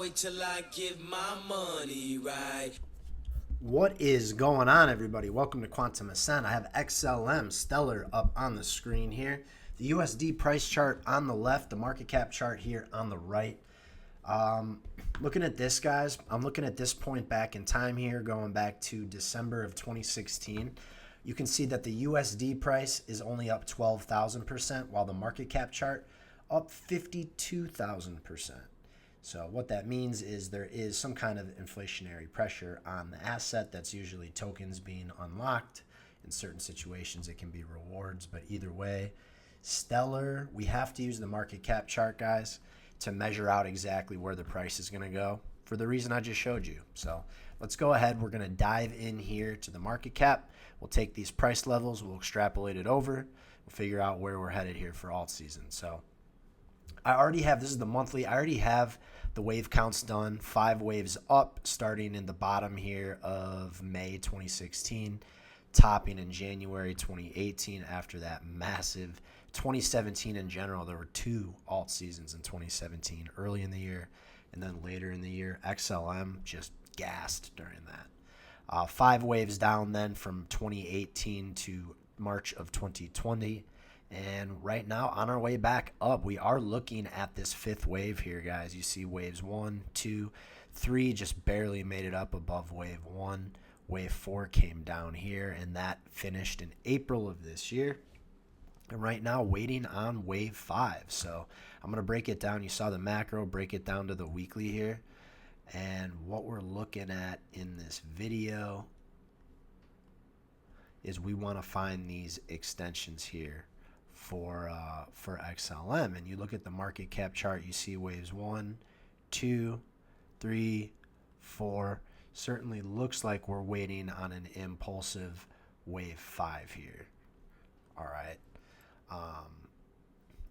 wait till I get my money right. What is going on, everybody? Welcome to Quantum Ascent. I have XLM Stellar up on the screen here. The USD price chart on the left, the market cap chart here on the right. Looking at this, guys, I'm looking at this point back in time here, going back to December of 2016. You can see that the USD price is only up 12,000%, while the market cap chart up 52,000%. So what that means is there is some kind of inflationary pressure on the asset. That's usually tokens being unlocked. In certain situations, it can be rewards, but either way, stellar. We have to use the market cap chart, guys, to measure out exactly where the price is going to go for the reason I just showed you. So let's go ahead. We're going to dive in here to the market cap. We'll take these price levels. We'll extrapolate it over. We'll figure out where we're headed here for alt season. So I already have, this is the monthly, I already have the wave counts done. 5 waves up starting in the bottom here of May 2016, topping in January 2018 after that massive 2017 in general. There were 2 alt seasons in 2017, early in the year and then later in the year. XLM just gassed during that. 5 waves down then from 2018 to March of 2020. And right now, on our way back up, we are looking at this 5th wave here, guys. You see waves 1, 2, 3 just barely made it up above wave 1. Wave 4 came down here, and that finished in April of this year. And right now, waiting on wave 5. So I'm going to break it down. You saw the macro, break it down to the weekly here. And what we're looking at in this video is we want to find these extensions here for XLM. And you look at the market cap chart, you see waves 1, 2, 3, 4. Certainly looks like we're waiting on an impulsive wave 5 here. All right.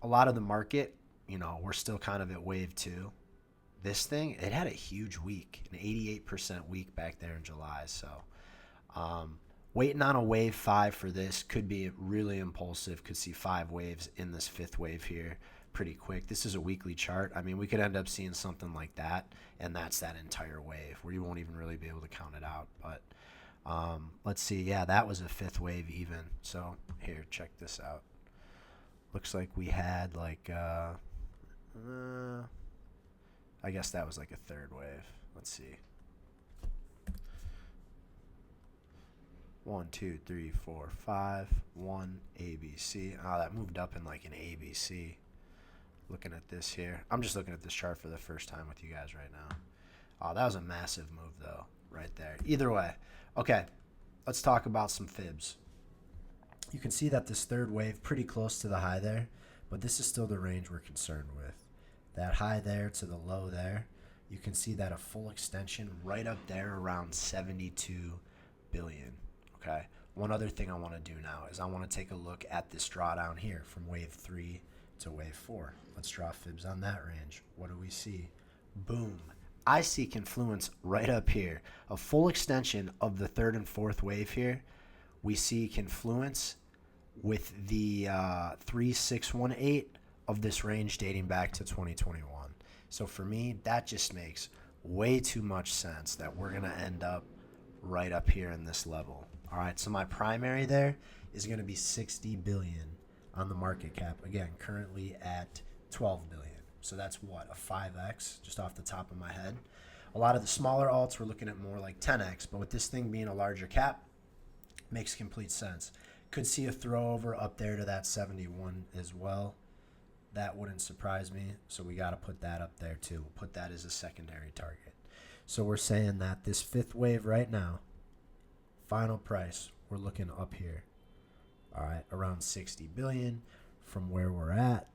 A lot of the market, we're still kind of at wave 2. This thing, it had a huge week, an 88% week back there in July. So waiting on a wave 5 for this could be really impulsive. Could see 5 waves in this 5th wave here pretty quick. This is a weekly chart. I mean, we could end up seeing something like that, and that's that entire wave where you won't even really be able to count it out. But let's see. Yeah, that was a 5th wave even. So here, check this out. Looks like we had like I guess that was like a 3rd wave. Let's see. 1, 2, 3, 4, 5. 1 ABC. Oh, that moved up in like an ABC. Looking at this here. I'm just looking at this chart for the first time with you guys right now. Oh, that was a massive move though, right there. Either way. Okay, let's talk about some fibs. You can see that this 3rd wave pretty close to the high there, but this is still the range we're concerned with. That high there to the low there, you can see that a full extension right up there around 72 billion. Okay. One other thing I want to do now is I want to take a look at this drawdown here from wave 3 to wave 4. Let's draw fibs on that range. What do we see? Boom. I see confluence right up here. A full extension of the 3rd and 4th wave here. We see confluence with the 3618 of this range dating back to 2021. So for me, that just makes way too much sense that we're going to end up right up here in this level. All right, so my primary there is going to be 60 billion on the market cap. Again, currently at 12 billion. So that's what, a 5x just off the top of my head. A lot of the smaller alts, we're looking at more like 10x, but with this thing being a larger cap, makes complete sense. Could see a throw over up there to that 71 as well. That wouldn't surprise me, so we got to put that up there too. We'll put that as a secondary target. So we're saying that this 5th wave right now, final price, we're looking up here. All right, around 60 billion from where we're at.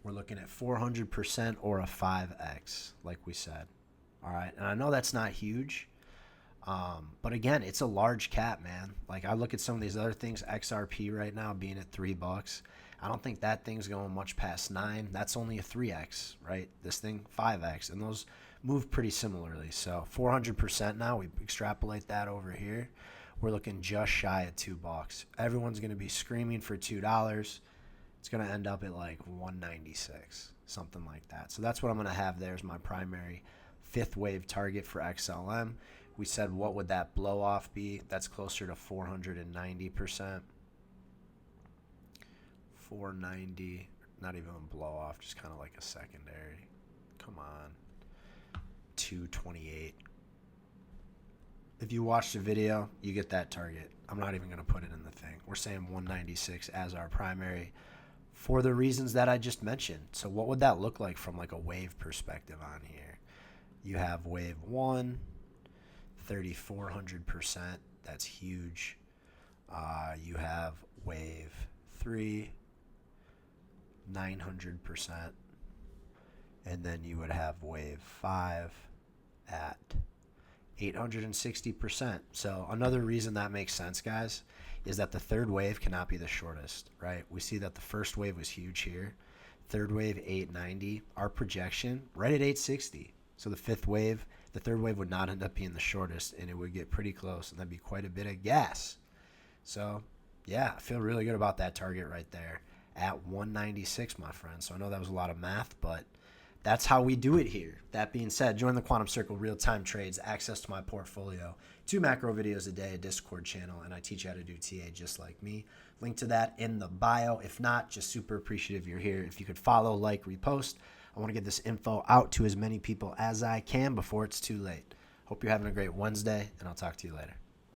We're looking at 400% or a 5x, like we said. All right, and I know that's not huge, but again, it's a large cap, man. Like I look at some of these other things, XRP right now being at $3. I don't think that thing's going much past 9. That's only a 3x, right? This thing 5x, and those move pretty similarly. So 400% now. We extrapolate that over here. We're looking just shy of $2. Everyone's going to be screaming for $2. It's going to end up at like 196. something like that. So that's what I'm going to have there as my primary fifth wave target for XLM. We said, what would that blow off be? That's closer to 490%. 490, not even a blow off, just kind of like a secondary. Come on. 228. If you watch the video, you get that target. I'm not even going to put it in the thing. We're saying 196 as our primary for the reasons that I just mentioned. So what would that look like from like a wave perspective on here? You have wave 1, 3,400%. That's huge. You have wave 3, 900%. And then you would have wave 5 at 860%. So another reason that makes sense, guys, is that the third wave cannot be the shortest, right? We see that the first wave was huge here. Third wave, 890. Our projection, right at 860. So the third wave would not end up being the shortest, and it would get pretty close, and that'd be quite a bit of gas. So, yeah, I feel really good about that target right there at 196, my friend. So I know that was a lot of math, but that's how we do it here. That being said, join the Quantum Circle real-time trades, access to my portfolio, 2 macro videos a day, a Discord channel, and I teach you how to do TA just like me. Link to that in the bio. If not, just super appreciative you're here. If you could follow, like, repost. I want to get this info out to as many people as I can before it's too late. Hope you're having a great Wednesday, and I'll talk to you later.